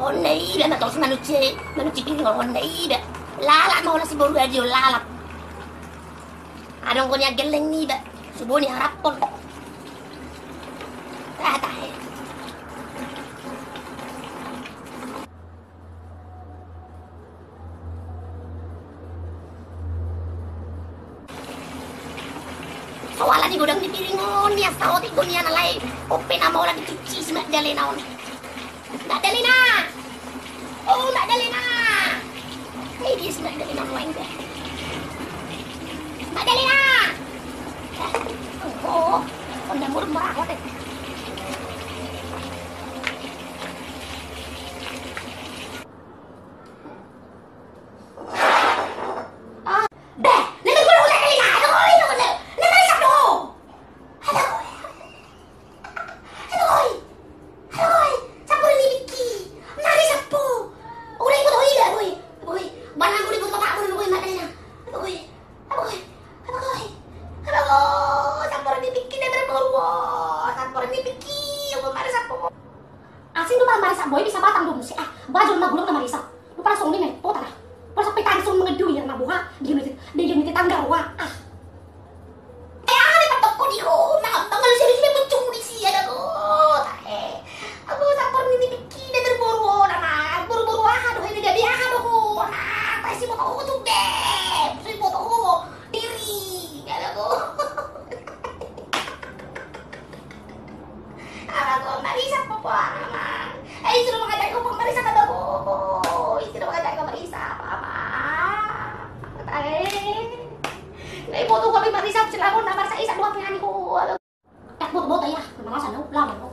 Onneida ma tos manuci pingol onneida. Lalak mau lah si boru aja lalak. Adong ko niya geleng ni ba. Subo ni harapon. Tahe. Soalan ni gudang di piringon ya sao ti ko niya nalay. Open na mau lah dicuci si Magdalena on. Magdalena. Oh Magdalena. Hey dia si Magdalena main deh. Magdalena. Oh, onda murah murah deh. Asin tuh marisa boy bisa batang dong sih baju rumah gulung sama marisa lupa langsung nih po tanah pas sampai langsung mengedu ya rumah buha dia unit tangga wah ada patok di rumah tanggal sini mencuri sih ada aku sampur ini bikin dan berburu nama buru-buru aduh ini jadi aduh pasti mau aku tuh deh sih mau aku diri ada aku marisa papa suruh mengajak ke Marisa kata boy suruh mengajak ke Marisa mama ngai foto kami Marisa celakon nama saya isa dua penyanyi ko tak foto ya nama sana lama